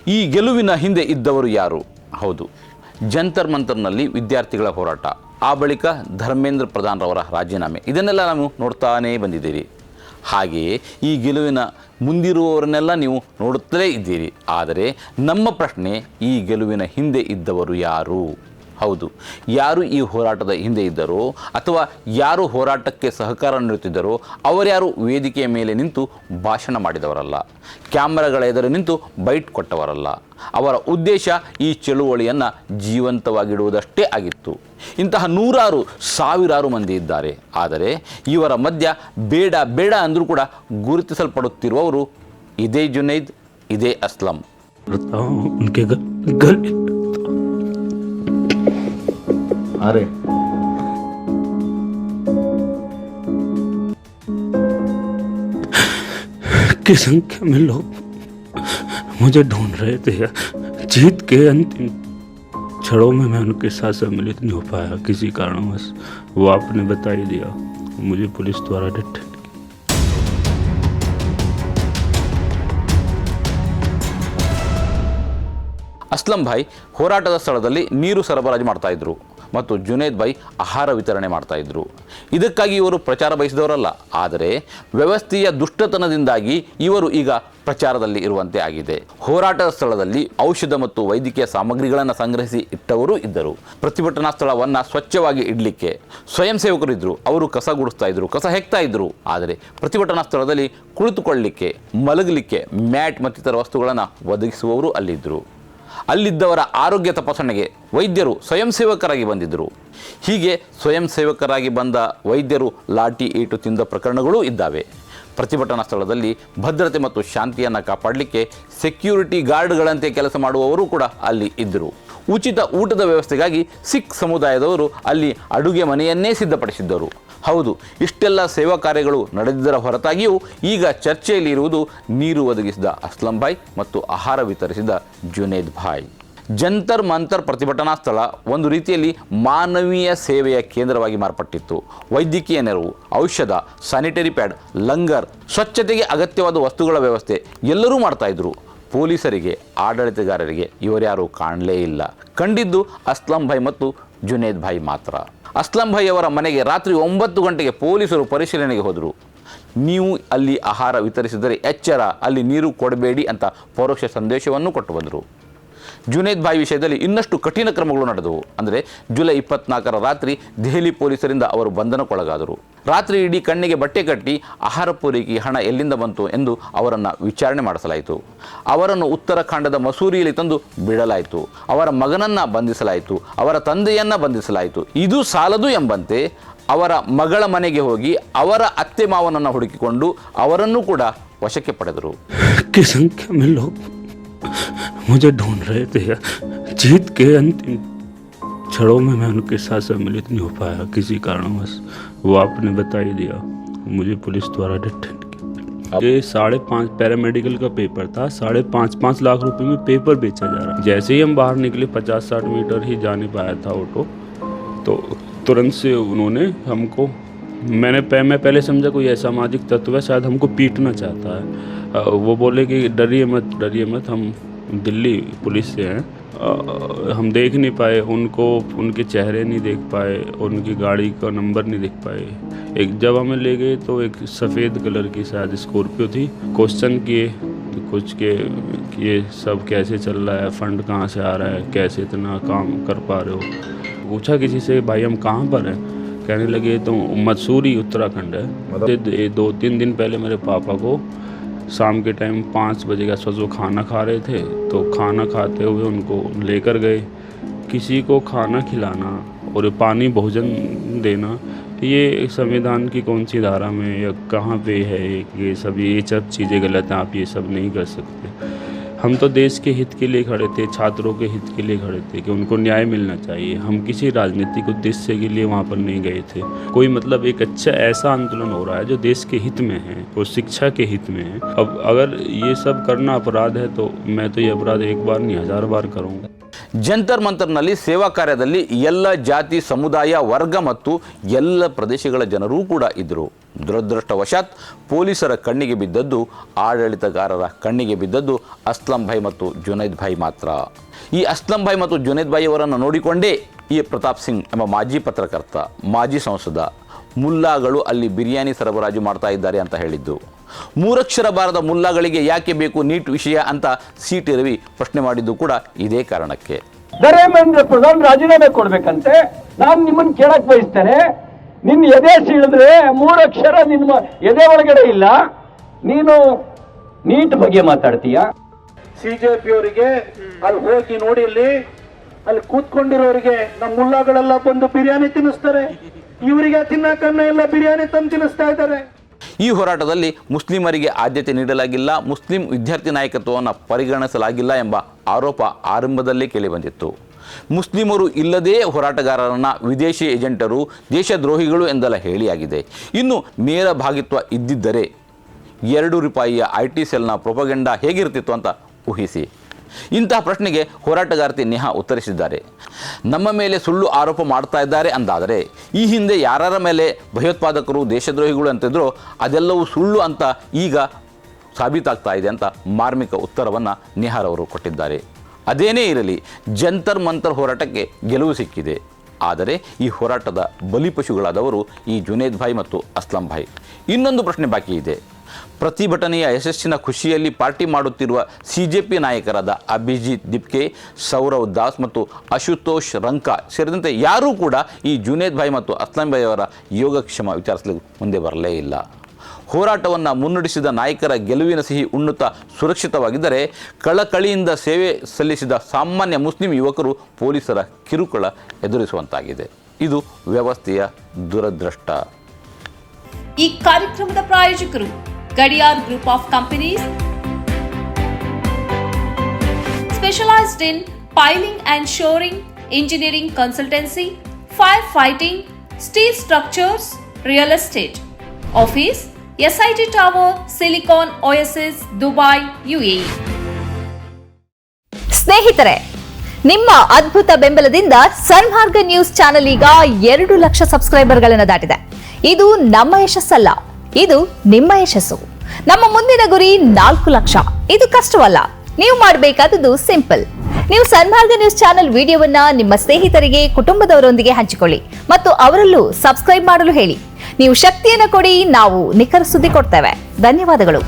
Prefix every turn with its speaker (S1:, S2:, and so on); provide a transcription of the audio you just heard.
S1: ಈ ಗೆಲುವಿನ ಹಿಂದೆ ಇದ್ದವರು ಯಾರು? ಹೌದು, ಜಂತರ್ ಮಂತರ್ನಲ್ಲಿ ವಿದ್ಯಾರ್ಥಿಗಳ ಹೋರಾಟ, ಆ ಬಳಿಕ ಧರ್ಮೇಂದ್ರ ಪ್ರಧಾನ್ರವರ ರಾಜೀನಾಮೆ, ಇದನ್ನೆಲ್ಲ ನಾವು ನೋಡ್ತಾನೇ ಬಂದಿದ್ದೀರಿ. ಹಾಗೆಯೇ ಈ ಗೆಲುವಿನ ಮುಂದಿರುವವರನ್ನೆಲ್ಲ ನೀವು ನೋಡುತ್ತಲೇ ಇದ್ದೀರಿ. ಆದರೆ ನಮ್ಮ ಪ್ರಶ್ನೆ, ಈ ಗೆಲುವಿನ ಹಿಂದೆ ಇದ್ದವರು ಯಾರು? ಹೌದು, ಯಾರು ಈ ಹೋರಾಟದ ಹಿಂದೆ ಇದ್ದರೋ ಅಥವಾ ಯಾರು ಹೋರಾಟಕ್ಕೆ ಸಹಕಾರ ನೀಡುತ್ತಿದ್ದರೋ ಅವರ್ಯಾರು ವೇದಿಕೆಯ ಮೇಲೆ ನಿಂತು ಭಾಷಣ ಮಾಡಿದವರಲ್ಲ, ಕ್ಯಾಮರಾಗಳ ಎದುರು ನಿಂತು ಬೈಟ್ ಕೊಟ್ಟವರಲ್ಲ. ಅವರ ಉದ್ದೇಶ ಈ ಚಳುವಳಿಯನ್ನು ಜೀವಂತವಾಗಿಡುವುದಷ್ಟೇ ಆಗಿತ್ತು. ಇಂತಹ ನೂರಾರು ಸಾವಿರಾರು ಮಂದಿ ಇದ್ದಾರೆ. ಆದರೆ ಇವರ ಮಧ್ಯ ಬೇಡ ಬೇಡ ಅಂದರೂ ಕೂಡ ಗುರುತಿಸಲ್ಪಡುತ್ತಿರುವವರು ಇದೇ ಜುನೈದ್, ಇದೇ ಅಸ್ಲಂ.
S2: अरे
S3: की संख्या में लोग मुझे ढूंढ रहे थे। जीत के अंतिम क्षणों में मैं उनके साथ सम्मिलित नहीं हो पाया किसी कारणवश। वो आपने बता ही दिया, मुझे पुलिस द्वारा डिटेन।
S1: ಅಸ್ಲಂ ಭಾಯ್ ಹೋರಾಟದ ಸ್ಥಳದಲ್ಲಿ ನೀರು ಸರಬರಾಜು ಮಾಡ್ತಾಯಿದ್ರು ಮತ್ತು ಜುನೈದ್ ಭಾಯ್ ಆಹಾರ ವಿತರಣೆ ಮಾಡ್ತಾಯಿದ್ರು. ಇದಕ್ಕಾಗಿ ಇವರು ಪ್ರಚಾರ ಬಯಸಿದವರಲ್ಲ, ಆದರೆ ವ್ಯವಸ್ಥೆಯ ದುಷ್ಟತನದಿಂದಾಗಿ ಇವರು ಈಗ ಪ್ರಚಾರದಲ್ಲಿ ಇರುವಂತೆ ಆಗಿದೆ. ಹೋರಾಟದ ಸ್ಥಳದಲ್ಲಿ ಔಷಧ ಮತ್ತು ವೈದ್ಯಕೀಯ ಸಾಮಗ್ರಿಗಳನ್ನು ಸಂಗ್ರಹಿಸಿ ಇಟ್ಟವರು ಇದ್ದರು. ಪ್ರತಿಭಟನಾ ಸ್ಥಳವನ್ನು ಸ್ವಚ್ಛವಾಗಿ ಇಡಲಿಕ್ಕೆ ಸ್ವಯಂ ಸೇವಕರು ಇದ್ದರು. ಅವರು ಕಸ ಗುಡಿಸ್ತಾ ಇದ್ರು, ಕಸ ಹೆಕ್ತಾ ಇದ್ರು. ಆದರೆ ಪ್ರತಿಭಟನಾ ಸ್ಥಳದಲ್ಲಿ ಕುಳಿತುಕೊಳ್ಳಲಿಕ್ಕೆ, ಮಲಗಲಿಕ್ಕೆ ಮ್ಯಾಟ್ ಮತ್ತಿತರ ವಸ್ತುಗಳನ್ನು ಒದಗಿಸುವವರು ಅಲ್ಲಿದ್ದರು. ಅಲ್ಲಿದ್ದವರ ಆರೋಗ್ಯ ತಪಾಸಣೆಗೆ ವೈದ್ಯರು ಸ್ವಯಂ ಸೇವಕರಾಗಿ ಬಂದಿದ್ದರು. ಹೀಗೆ ಸ್ವಯಂ ಸೇವಕರಾಗಿ ಬಂದ ವೈದ್ಯರು ಲಾಠಿ ಏಟು ತಿಂದ ಪ್ರಕರಣಗಳೂ ಇದ್ದಾವೆ. ಪ್ರತಿಭಟನಾ ಸ್ಥಳದಲ್ಲಿ ಭದ್ರತೆ ಮತ್ತು ಶಾಂತಿಯನ್ನು ಕಾಪಾಡಲಿಕ್ಕೆ ಸೆಕ್ಯೂರಿಟಿ ಗಾರ್ಡ್ಗಳಂತೆ ಕೆಲಸ ಮಾಡುವವರು ಕೂಡ ಅಲ್ಲಿ ಇದ್ದರು. ಉಚಿತ ಊಟದ ವ್ಯವಸ್ಥೆಗಾಗಿ ಸಿಖ್ ಸಮುದಾಯದವರು ಅಲ್ಲಿ ಅಡುಗೆ ಮನೆಯನ್ನೇ ಸಿದ್ಧಪಡಿಸಿದ್ದರು. ಹೌದು, ಇಷ್ಟೆಲ್ಲ ಸೇವಾ ಕಾರ್ಯಗಳು ನಡೆದಿದ್ದರ ಹೊರತಾಗಿಯೂ ಈಗ ಚರ್ಚೆಯಲ್ಲಿ ಇರುವುದು ನೀರು ಒದಗಿಸಿದ ಅಸ್ಲಂ ಭಾಯ್ ಮತ್ತು ಆಹಾರ ವಿತರಿಸಿದ ಜುನೈದ್ ಭಾಯ್. ಜಂತರ್ ಮಂತರ್ ಪ್ರತಿಭಟನಾ ಸ್ಥಳ ಒಂದು ರೀತಿಯಲ್ಲಿ ಮಾನವೀಯ ಸೇವೆಯ ಕೇಂದ್ರವಾಗಿ ಮಾರ್ಪಟ್ಟಿತ್ತು. ವೈದ್ಯಕೀಯ ನೆರವು, ಔಷಧ, ಸ್ಯಾನಿಟರಿ ಪ್ಯಾಡ್, ಲಂಗರ್, ಸ್ವಚ್ಛತೆಗೆ ಅಗತ್ಯವಾದ ವಸ್ತುಗಳ ವ್ಯವಸ್ಥೆ ಎಲ್ಲರೂ ಮಾಡ್ತಾಯಿದ್ರು. ಪೊಲೀಸರಿಗೆ, ಆಡಳಿತಗಾರರಿಗೆ ಇವರ್ಯಾರೂ ಕಾಣಲೇ ಇಲ್ಲ. ಕಂಡಿದ್ದು ಅಸ್ಲಂ ಭಾಯ್ ಮತ್ತು ಜುನೈದ್ ಭಾಯ್ ಮಾತ್ರ. ಅಸ್ಲಂ ಭಾಯ್ ಅವರ ಮನೆಗೆ ರಾತ್ರಿ 9 ಗಂಟೆಗೆ ಪೊಲೀಸರು ಪರಿಶೀಲನೆಗೆ ಹೋದರು. ನೀವು ಅಲ್ಲಿ ಆಹಾರ ವಿತರಿಸಿದರೆ ಎಚ್ಚರ, ಅಲ್ಲಿ ನೀರು ಕೊಡಬೇಡಿ ಅಂತ ಪರೋಕ್ಷ ಸಂದೇಶವನ್ನು ಕೊಟ್ಟು ಬಂದರು. ಜುನೈದ್ ಭಾಯ್ ವಿಷಯದಲ್ಲಿ ಇನ್ನಷ್ಟು ಕಠಿಣ ಕ್ರಮಗಳು ನಡೆದವು. ಅಂದರೆ ಜುಲೈ 24ರ ರಾತ್ರಿ ದೆಹಲಿ ಪೊಲೀಸರಿಂದ ಅವರು ಬಂಧನಕ್ಕೊಳಗಾದರು. ರಾತ್ರಿ ಇಡೀ ಕಣ್ಣಿಗೆ ಬಟ್ಟೆ ಕಟ್ಟಿ ಆಹಾರ ಪೂರೈಕೆ ಹಣ ಎಲ್ಲಿಂದ ಬಂತು ಎಂದು ಅವರನ್ನು ವಿಚಾರಣೆ ಮಾಡಿಸಲಾಯಿತು. ಅವರನ್ನು ಉತ್ತರಾಖಂಡದ ಮಸೂರಿಯಲ್ಲಿ ತಂದು ಬಿಡಲಾಯಿತು. ಅವರ ಮಗನನ್ನು ಬಂಧಿಸಲಾಯಿತು, ಅವರ ತಂದೆಯನ್ನು ಬಂಧಿಸಲಾಯಿತು. ಇದು ಸಾಲದು ಎಂಬಂತೆ ಅವರ ಮಗಳ ಮನೆಗೆ ಹೋಗಿ ಅವರ ಅತ್ತೆ ಮಾವನನ್ನು ಹುಡುಕಿಕೊಂಡು ಅವರನ್ನು ಕೂಡ ವಶಕ್ಕೆ ಪಡೆದರು.
S3: मुझे ढूंढ रहे थे। जीत के अंतिम क्षणों में मैं उनके साथ सम्मिलित नहीं हो पाया किसी कारणवश। वो आपने बता ही दिया, मुझे पुलिस द्वारा डिटेन किया। ये 5.5 पैरामेडिकल का पेपर था। 5.5 लाख रुपए में पेपर बेचा जा रहा। जैसे ही हम बाहर निकले, 50-60 मीटर ही जाने पाया था ऑटो, तो तुरंत से उन्होंने हमको, मैं पहले समझा कोई असामाजिक तत्व है, शायद हमको पीटना चाहता है। वो बोले कि डरिए मत, हम दिल्ली पुलिस से हैं। हम देख नहीं पाए उनको, उनके चेहरे नहीं देख पाए, उनकी गाड़ी का नंबर नहीं देख पाए। जब हमें ले गए तो एक सफ़ेद कलर की शायद स्कॉर्पियो थी। क्वेश्चन किए कुछ के ये सब कैसे चल रहा है, फंड कहाँ से आ रहा है, कैसे इतना काम कर पा रहे हो। पूछा किसी से, भाई हम कहाँ पर हैं? कहने लगे तो मसूरी उत्तराखंड है। 2-3 दिन पहले मेरे पापा को शाम के टाइम 5 बजे के आसपास वो खाना खा रहे थे, तो खाना खाते हुए उनको लेकर गए। किसी को खाना खिलाना और पानी भोजन देना, ये संविधान की कौन सी धारा में या कहाँ पे है? ये सब चीज़ें गलत हैं, आप ये सब नहीं कर सकते। हम तो देश के हित के लिए खड़े थे, छात्रों के हित के लिए खड़े थे कि उनको न्याय मिलना चाहिए। हम किसी राजनीतिक उद्देश्य के लिए वहाँ पर नहीं गए थे। कोई मतलब एक अच्छा ऐसा आंदोलन हो रहा है जो देश के हित में है और शिक्षा के हित में है। अब अगर ये सब करना अपराध है तो मैं तो ये अपराध एक बार नहीं 1000 बार करूँगा।
S1: ಜಂತರ್ ಮಂತರ್ನಲ್ಲಿ ಸೇವಾ ಕಾರ್ಯದಲ್ಲಿ ಎಲ್ಲ ಜಾತಿ ಸಮುದಾಯ ವರ್ಗ ಮತ್ತು ಎಲ್ಲ ಪ್ರದೇಶಗಳ ಜನರೂ ಕೂಡ ಇದ್ದರು. ದುರದೃಷ್ಟವಶಾತ್ ಪೊಲೀಸರ ಕಣ್ಣಿಗೆ ಬಿದ್ದದ್ದು, ಆಡಳಿತಗಾರರ ಕಣ್ಣಿಗೆ ಬಿದ್ದದ್ದು ಅಸ್ಲಂ ಭಾಯ್ ಮತ್ತು ಜುನೈದ್ ಭಾಯ್ ಮಾತ್ರ. ಈ ಅಸ್ಲಂ ಭಾಯ್ ಮತ್ತು ಜುನೈದ್ ಭಾಯ್ ಅವರನ್ನು ನೋಡಿಕೊಂಡೇ ಈ ಪ್ರತಾಪ್ ಸಿಂಗ್ ಎಂಬ ಮಾಜಿ ಪತ್ರಕರ್ತ, ಮಾಜಿ ಸಂಸದ, ಮುಲ್ಲಾಗಳು ಅಲ್ಲಿ ಬಿರಿಯಾನಿ ಸರಬರಾಜು ಮಾಡ್ತಾ ಇದ್ದಾರೆ ಅಂತ ಹೇಳಿದ್ದು. 3 ಅಕ್ಷರ ಬಾರದ ಮುಲ್ಲಾಗಳಿಗೆ ಯಾಕೆ ಬೇಕು ನೀಟ್ ವಿಷಯ ಅಂತ ಸಿ.ಟಿ. ರವಿ ಪ್ರಶ್ನೆ ಮಾಡಿದ್ದು ಕೂಡ ಇದೇ ಕಾರಣಕ್ಕೆ.
S4: ಧರ್ಮೇಂದ್ರ ಪ್ರಧಾನ್ ರಾಜೀನಾಮೆ ಕೊಡ್ಬೇಕಂತೆ. ನಾನು ನಿಮ್ಮನ್ನು ಕೇಳಕ್ ಬಯಸ್ತೇನೆ, ನಿನ್ನ ಎದೆ ಸೀಳಿದ್ರೆ 3 ಅಕ್ಷರ ನಿಮ್ಮ ಎದೆ ಒಳಗಡೆ ಇಲ್ಲ, ನೀನು ನೀಟ್ ಬಗ್ಗೆ ಮಾತಾಡ್ತೀಯ?
S5: ಸಿಜೆಪಿ ಅವರಿಗೆ ಅಲ್ಲಿ ಹೋಗಿ ನೋಡಿ, ಅಲ್ಲಿ ಕೂತ್ಕೊಂಡಿರೋರಿಗೆ ನಮ್ಮ ಮುಲ್ಲಾಗಳೆಲ್ಲ ಬಂದು ಬಿರಿಯಾನಿ ತಿನ್ನಿಸ್ತಾರೆ, ಇವರಿಗೆ ತಿನ್ನಕನ್ನ ಎಲ್ಲ ಬಿರಿಯಾನಿ ತಂದು ತಿನ್ನಿಸ್ತಾ ಇದ್ದಾರೆ.
S1: ಈ ಹೋರಾಟದಲ್ಲಿ ಮುಸ್ಲಿಮರಿಗೆ ಆದ್ಯತೆ ನೀಡಲಾಗಿಲ್ಲ, ಮುಸ್ಲಿಂ ವಿದ್ಯಾರ್ಥಿ ನಾಯಕತ್ವವನ್ನು ಪರಿಗಣಿಸಲಾಗಿಲ್ಲ ಎಂಬ ಆರೋಪ ಆರಂಭದಲ್ಲೇ ಕೇಳಿಬಂದಿತ್ತು. ಮುಸ್ಲಿಮರು ಇಲ್ಲದೇ ಹೋರಾಟಗಾರರನ್ನ ವಿದೇಶಿ ಏಜೆಂಟರು, ದೇಶದ್ರೋಹಿಗಳು ಎಂದೆಲ್ಲ ಹೇಳಿಯಾಗಿದೆ. ಇನ್ನು ನೇರ ಭಾಗಿತ್ವ ಇದ್ದಿದ್ದರೆ 2 ರೂಪಾಯಿಯ IT ಸೆಲ್ನ ಪ್ರೊಪಗೆಂಡಾ ಹೇಗಿರ್ತಿತ್ತು ಅಂತ ಊಹಿಸಿ. ಇಂತಹ ಪ್ರಶ್ನೆಗೆ ಹೋರಾಟಗಾರ್ತಿ ನೇಹಾ ಉತ್ತರಿಸಿದ್ದಾರೆ. ನಮ್ಮ ಮೇಲೆ ಸುಳ್ಳು ಆರೋಪ ಮಾಡ್ತಾ ಇದ್ದಾರೆ ಅಂದಾದರೆ ಈ ಹಿಂದೆ ಯಾರ ಮೇಲೆ ಭಯೋತ್ಪಾದಕರು, ದೇಶದ್ರೋಹಿಗಳು ಅಂತಿದ್ರೋ ಅದೆಲ್ಲವೂ ಸುಳ್ಳು ಅಂತ ಈಗ ಸಾಬೀತಾಗ್ತಾ ಇದೆ ಅಂತ ಮಾರ್ಮಿಕ ಉತ್ತರವನ್ನು ನೇಹಾರವರು ಕೊಟ್ಟಿದ್ದಾರೆ. ಅದೇನೇ ಇರಲಿ, ಜಂತರ್ ಮಂತರ್ ಹೋರಾಟಕ್ಕೆ ಗೆಲುವು ಸಿಕ್ಕಿದೆ. ಆದರೆ ಈ ಹೋರಾಟದ ಬಲಿಪಶುಗಳಾದವರು ಈ ಜುನೈದ್ ಭಾಯ್ ಮತ್ತು ಅಸ್ಲಂ ಭಾಯ್. ಇನ್ನೊಂದು ಪ್ರಶ್ನೆ ಬಾಕಿ ಇದೆ. ಪ್ರತಿಭಟನೆಯ ಯಶಸ್ಸಿನ ಖುಷಿಯಲ್ಲಿ ಪಾರ್ಟಿ ಮಾಡುತ್ತಿರುವ ಸಿಜೆಪಿ ನಾಯಕರಾದ ಅಭಿಜಿತ್ ದಿಪ್ಕೆ, ಸೌರವ್ ದಾಸ್ ಮತ್ತು ಅಶುತೋಷ್ ರಂಕಾ ಸೇರಿದಂತೆ ಯಾರೂ ಕೂಡ ಈ ಜುನೈದ್ ಭಾಯ್ ಮತ್ತು ಅಸ್ಲಂ ಭಾಯ್ ಅವರ ಯೋಗಕ್ಷೇಮ ವಿಚಾರಿಸಲು ಮುಂದೆ ಬರಲೇ ಇಲ್ಲ. ಹೋರಾಟವನ್ನು ಮುನ್ನಡೆಸಿದ ನಾಯಕರ ಗೆಲುವಿನ ಸಿಹಿ ಉಣ್ಣುತ್ತಾ ಸುರಕ್ಷಿತವಾಗಿದ್ದರೆ, ಕಳಕಳಿಯಿಂದ ಸೇವೆ ಸಲ್ಲಿಸಿದ ಸಾಮಾನ್ಯ ಮುಸ್ಲಿಂ ಯುವಕರು ಪೊಲೀಸರ ಕಿರುಕುಳ ಎದುರಿಸುವಂತಾಗಿದೆ. ಇದು ವ್ಯವಸ್ಥೆಯ ದುರದೃಷ್ಟ.
S6: ಈ ಕಾರ್ಯಕ್ರಮದ ಪ್ರಾಯೋಜಕರು Gadiyar group of companies, specialised in piling and shoring, engineering consultancy, fire fighting, steel structures, real estate. Office SIT Tower, Silicon Oasis, Dubai, UAE.
S7: ಸ್ನೇಹಿತರೆ, ನಿಮ್ಮ ಅದ್ಭುತ ಬೆಂಬಲದಿಂದ ಸನ್ಮಾರ್ಗ ನ್ಯೂಸ್ ಚಾನೆಲ್ ಈಗ 2 ಲಕ್ಷ ಸಬ್ಸ್ಕ್ರೈಬರ್ಗಳನ್ನು ದಾಟಿದೆ. ಇದು ನಮ್ಮ ಯಶಸ್ಸಲ್ಲ, ಇದು ನಿಮ್ಮ ಯಶಸ್ಸು. ನಮ್ಮ ಮುಂದಿನ ಗುರಿ 4 ಲಕ್ಷ. ಇದು ಕಷ್ಟವಲ್ಲ. ನೀವು ಮಾಡಬೇಕಾದದ್ದು ಸಿಂಪಲ್. ನೀವು ಸನ್ಮಾರ್ಗ ನ್ಯೂಸ್ ಚಾನೆಲ್ ವಿಡಿಯೋವನ್ನ ನಿಮ್ಮ ಸ್ನೇಹಿತರಿಗೆ, ಕುಟುಂಬದವರೊಂದಿಗೆ ಹಂಚಿಕೊಳ್ಳಿ ಮತ್ತು ಅವರಲ್ಲೂ ಸಬ್ಸ್ಕ್ರೈಬ್ ಮಾಡಲು ಹೇಳಿ. ನೀವು ಶಕ್ತಿಯನ್ನು ಕೊಡಿ, ನಾವು ನಿಖರ ಸುದ್ದಿ ಕೊಡ್ತೇವೆ. ಧನ್ಯವಾದಗಳು.